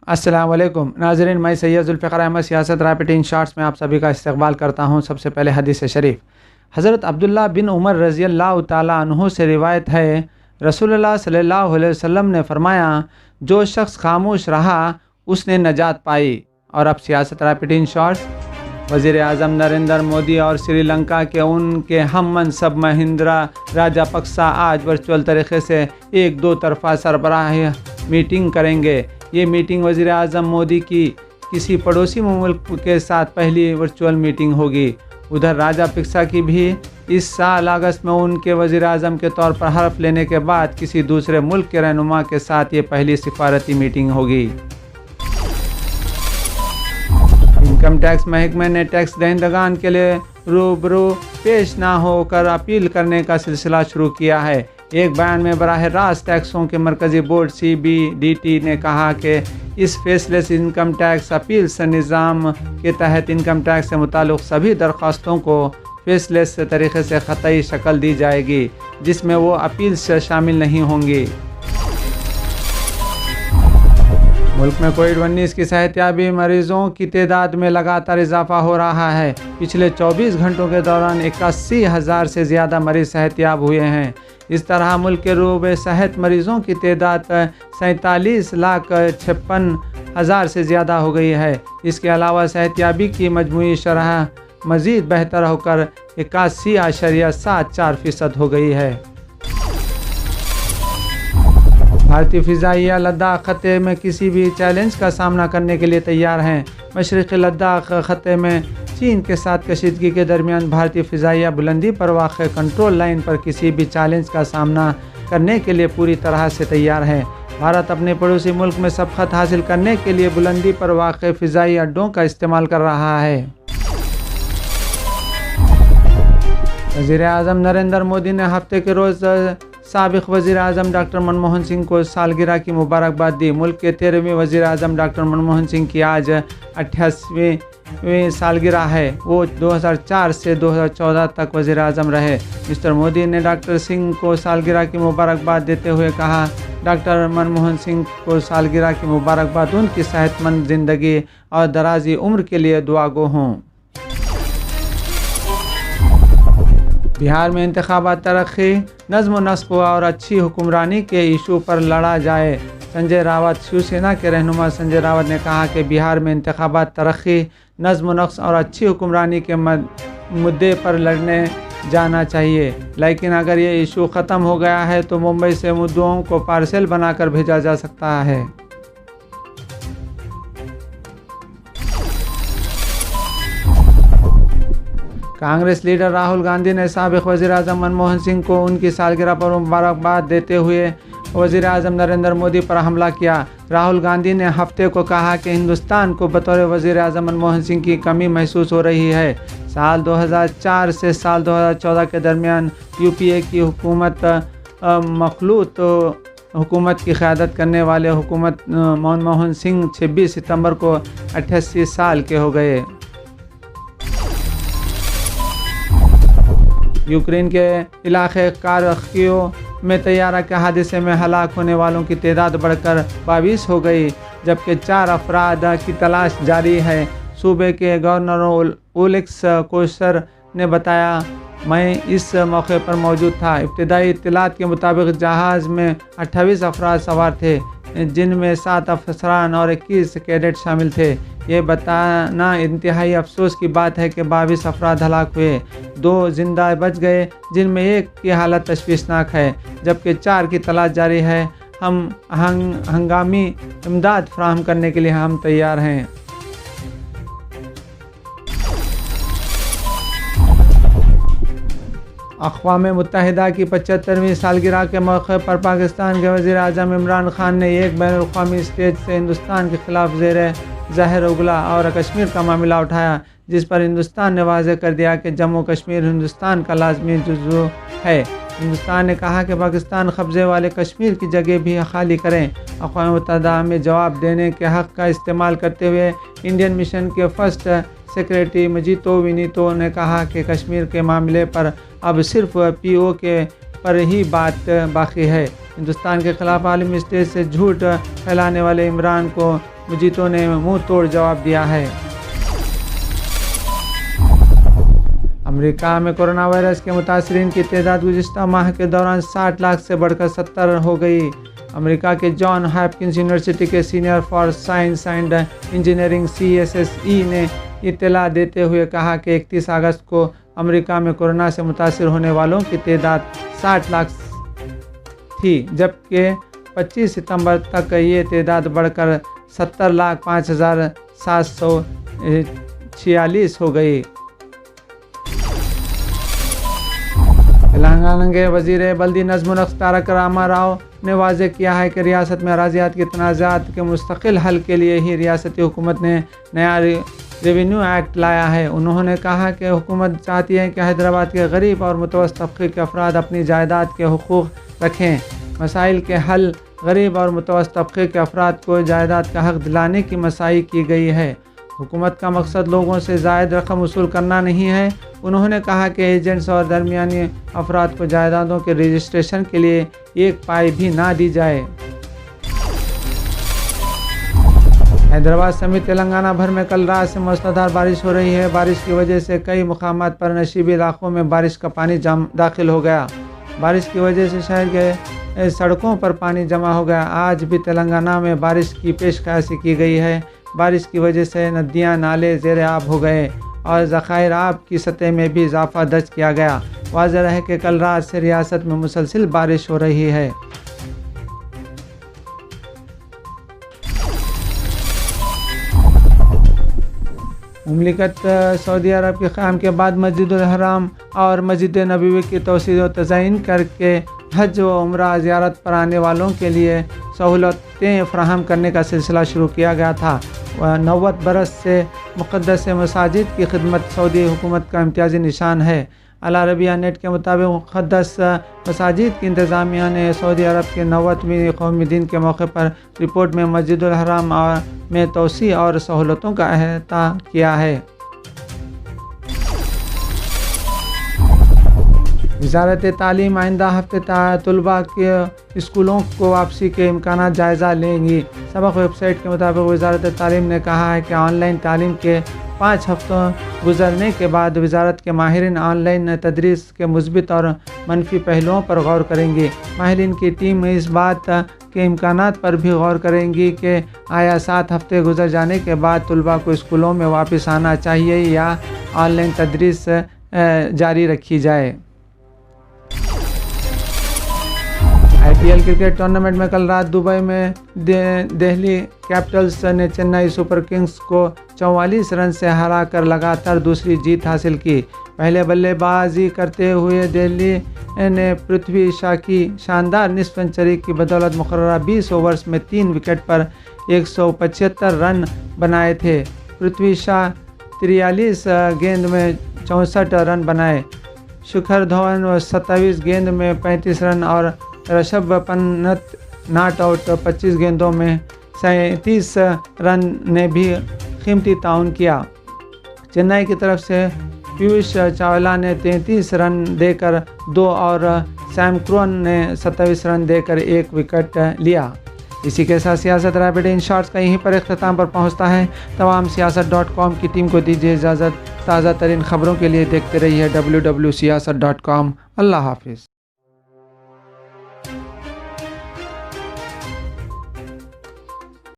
السلام علیکم ناظرین، میں سید ذوالفقار احمد سیاست رائے شارٹس میں آپ سبھی کا استقبال کرتا ہوں۔ سب سے پہلے حدیث شریف حضرت عبداللہ بن عمر رضی اللہ تعالیٰ عنہ سے روایت ہے، رسول اللہ صلی اللہ علیہ وسلم نے فرمایا، جو شخص خاموش رہا اس نے نجات پائی۔ اور اب سیاست رائے شارٹس۔ وزیر اعظم نریندر مودی اور سری لنکا کے ان کے ہم منصب مہندرا راجا پکسا آج ورچوئل طریقے سے ایک دو طرفہ سربراہ میٹنگ کریں گے۔ یہ میٹنگ وزیر اعظم مودی کی کسی پڑوسی ملک کے ساتھ پہلی ورچوئل میٹنگ ہوگی۔ ادھر راجا پکسا کی بھی اس سال اگست میں ان کے وزیر اعظم کے طور پر حلف لینے کے بعد کسی دوسرے ملک کے رہنما کے ساتھ یہ پہلی سفارتی میٹنگ ہوگی۔ انکم ٹیکس محکمے نے ٹیکس دہندگان کے لیے روبرو پیش نہ ہو کر اپیل کرنے کا سلسلہ شروع کیا ہے۔ ایک بیان میں براہ راست ٹیکسوں کے مرکزی بورڈ CBDT نے کہا کہ اس فیصلے سے انکم ٹیکس اپیلس نظام کے تحت انکم ٹیکس سے متعلق سبھی درخواستوں کو فیصلے سے طریقے سے قطعی شکل دی جائے گی، جس میں وہ اپیلس شامل نہیں ہوں گی۔ ملک میں کووڈ-19 کی صحتیابی مریضوں کی تعداد میں لگاتار اضافہ ہو رہا ہے۔ پچھلے 24 گھنٹوں کے دوران 81,000 سے زیادہ مریض صحتیاب ہوئے ہیں۔ اس طرح ملک کے روبے صحت مریضوں کی تعداد 47,56,000 سے زیادہ ہو گئی ہے۔ اس کے علاوہ صحتیابی کی مجموعی شرح مزید بہتر ہو کر 81.74% ہو گئی ہے۔ بھارتی فضائیہ لداخ خطے میں کسی بھی چیلنج کا سامنا کرنے کے لیے تیار ہیں۔ مشرقی لداخ خطے میں چین کے ساتھ کشیدگی کے درمیان بھارتی فضائیہ بلندی پر واقع کنٹرول لائن پر کسی بھی چیلنج کا سامنا کرنے کے لیے پوری طرح سے تیار ہے۔ بھارت اپنے پڑوسی ملک میں سبقت حاصل کرنے کے لیے بلندی پر واقع فضائی اڈوں کا استعمال کر رہا ہے۔ وزیر اعظم نریندر مودی نے ہفتے کے روز سابق وزیر اعظم ڈاکٹر منموہن سنگھ کو سالگرہ کی مبارکباد دی۔ ملک کے 13ویں وزیر اعظم ڈاکٹر منموہن سنگھ کی آج 88ویں سالگرہ ہے۔ وہ 2004 سے 2014 تک وزیر اعظم رہے۔ مسٹر مودی نے ڈاکٹر سنگھ کو سالگرہ کی مبارکباد دیتے ہوئے کہا، ڈاکٹر منموہن سنگھ کو سالگرہ کی مبارکباد ان کی صحت مند زندگی اور درازی عمر کے لیے دعا گو ہوں۔ بہار میں انتخابات، ترقی، نظم و نسق اور اچھی حکمرانی کے ایشو پر لڑا جائے۔ سنجے راوت شیو سینا کے رہنما سنجے راوت نے کہا کہ بہار میں انتخابات، ترقی، نظم و نسق اور اچھی حکمرانی کے مدعے پر لڑنے جانا چاہیے، لیکن اگر یہ ایشو ختم ہو گیا ہے تو ممبئی سے مدعوؤں کو پارسل بنا کر بھیجا جا سکتا ہے۔ کانگریس لیڈر راہل گاندھی نے سابق وزیر اعظم منموہن سنگھ کو ان کی سالگرہ پر مبارکباد دیتے ہوئے وزیر اعظم نریندر مودی پر حملہ کیا۔ راہل گاندھی نے ہفتے کو کہا کہ ہندوستان کو بطور وزیر اعظم منموہن سنگھ کی کمی محسوس ہو رہی ہے۔ سال 2004 سے سال 2014 کے درمیان UPA کی حکومت مخلوط حکومت کی قیادت کرنے والے حکومت منموہن سنگھ 26 ستمبر کو 88 سال کے ہو گئے۔ یوکرین کے علاقے کارکیو میں طیارہ کے حادثے میں ہلاک ہونے والوں کی تعداد بڑھ کر 22 ہو گئی، جبکہ 4 افراد کی تلاش جاری ہے۔ صوبے کے گورنر اولیکس کوشر نے بتایا، میں اس موقع پر موجود تھا۔ ابتدائی اطلاعات کے مطابق جہاز میں 28 افراد سوار تھے، جن میں 7 افسران اور 21 کیڈٹ شامل تھے۔ یہ بتانا انتہائی افسوس کی بات ہے کہ 22 افراد ہلاک ہوئے، 2 زندہ بچ گئے، جن میں ایک کی حالت تشویشناک ہے، جبکہ 4 کی تلاش جاری ہے۔ ہم ہنگامی امداد فراہم کرنے کے لیے ہم تیار ہیں۔ اقوام متحدہ کی 75ویں سالگرہ کے موقع پر پاکستان کے وزیر اعظم عمران خان نے ایک بین الاقوامی اسٹیج سے ہندوستان کے خلاف زیر ظاہر اگلا اور کشمیر کا معاملہ اٹھایا، جس پر ہندوستان نے واضح کر دیا کہ جموں کشمیر ہندوستان کا لازمی جزو ہے۔ ہندوستان نے کہا کہ پاکستان قبضے والے کشمیر کی جگہ بھی خالی کریں۔ اقوام متحدہ میں جواب دینے کے حق کا استعمال کرتے ہوئے انڈین مشن کے فرسٹ سیکریٹری مجیتو ونیتو نے کہا کہ کشمیر کے معاملے پر اب صرف POK پر ہی بات باقی ہے۔ ہندوستان کے خلاف عالمی اسٹیج سے جھوٹ پھیلانے والے عمران کو مجیتوں نے منہ توڑ جواب دیا ہے۔ امریکہ میں کورونا وائرس کے متاثرین کی تعداد گزشتہ ماہ کے دوران 60 لاکھ سے بڑھ کر 70 ہو گئی۔ امریکہ کے جان ہاپکنس یونیورسٹی کے senior for science and engineering CSSE نے اطلاع دیتے ہوئے کہا کہ 31 اگست کو امریکہ میں کورونا سے متاثر ہونے والوں کی تعداد 60 لاکھ تھی، جبکہ 25 ستمبر تک یہ تعداد بڑھ کر 70,05,746 ہو گئی۔ تلنگانہ کے وزیر بلدی نظم و نسق تارک راما راؤ نے واضح کیا ہے کہ ریاست میں اراضیات کے تنازعات کے مستقل حل کے لیے ہی ریاستی حکومت نے نیا ریونیو ایکٹ لایا ہے۔ انہوں نے کہا کہ حکومت چاہتی ہے کہ حیدرآباد کے غریب اور متوسط طبقے کے افراد اپنی جائیداد کے حقوق رکھیں۔ مسائل کے حل غریب اور متوسط طبقے کے افراد کو جائیداد کا حق دلانے کی مساعی کی گئی ہے۔ حکومت کا مقصد لوگوں سے زائد رقم وصول کرنا نہیں ہے۔ انہوں نے کہا کہ ایجنٹس اور درمیانی افراد کو جائیدادوں کے رجسٹریشن کے لیے ایک پائی بھی نہ دی جائے۔ حیدرآباد سمیت تلنگانہ بھر میں کل رات سے موسلادھار بارش ہو رہی ہے۔ بارش کی وجہ سے کئی مقامات پر نشیبی علاقوں میں بارش کا پانی داخل ہو گیا۔ بارش کی وجہ سے شہر کے سڑکوں پر پانی جمع ہو گیا۔ آج بھی تلنگانہ میں بارش کی پیش قیاسی کی گئی ہے۔ بارش کی وجہ سے ندیاں نالے زیر آب ہو گئے اور ذخائر آب کی سطح میں بھی اضافہ درج کیا گیا۔ واضح ہے کہ کل رات سے ریاست میں مسلسل بارش ہو رہی ہے۔ مملکت سعودی عرب کے قیام کے بعد مسجد الحرام اور مسجد نبوی کی توسیع و تزئین کر کے حج و عمرہ زیارت پر آنے والوں کے لیے سہولتیں فراہم کرنے کا سلسلہ شروع کیا گیا تھا۔ 90 برس سے مقدس مساجد کی خدمت سعودی حکومت کا امتیازی نشان ہے۔ العربیہ نیٹ کے مطابق مقدس مساجد کی انتظامیہ نے سعودی عرب کے 90ویں قومی دن کے موقع پر رپورٹ میں مسجد الحرام میں توسیع اور سہولتوں کا احاطہ کیا ہے۔ وزارت تعلیم آئندہ ہفتے طلباء کے اسکولوں کو واپسی کے امکانات جائزہ لیں گی۔ سبق ویب سائٹ کے مطابق وزارت تعلیم نے کہا ہے کہ آن لائن تعلیم کے 5 ہفتوں گزرنے کے بعد وزارت کے ماہرین آن لائن تدریس کے مثبت اور منفی پہلوؤں پر غور کریں گے۔ ماہرین کی ٹیم اس بات کے امکانات پر بھی غور کریں گی کہ آیا 7 ہفتے گزر جانے کے بعد طلباء کو اسکولوں میں واپس آنا چاہیے یا آن لائن تدریس جاری رکھی جائے۔ IPL کرکٹ ٹورنامنٹ میں کل رات دبئی میں دہلی کیپٹلز نے چنئی سپر کنگز کو 44 رن سے ہرا کر لگاتار دوسری جیت حاصل کی۔ پہلے بلے بازی کرتے ہوئے دہلی نے پرتھوی شا کی شاندار نصف سنچری کی بدولت مقررہ 20 اوورز میں 3 وکٹ پر 175 رن بنائے تھے۔ پرتھوی شا 43 گیند میں 64 رن بنائے۔ شکھر دھون 27 گیند میں 35 رن اور رشبھ پنت ناٹ آؤٹ 25 گیندوں میں 37 رن نے بھی قیمتی تعاون کیا۔ چنئی کی طرف سے پیوش چاولہ نے 33 رن دے کر 2 اور سیم کرون نے 27 رن دے کر 1 وکٹ لیا۔ اسی کے ساتھ سیاست ریپڈ ان شارٹس کا یہیں پر اختتام پر پہنچتا ہے۔ تمام سیاست.com کی ٹیم کو دیجیے اجازت۔ تازہ ترین خبروں کے لیے دیکھتے رہیے www.siyaasat.com۔ اللہ حافظ۔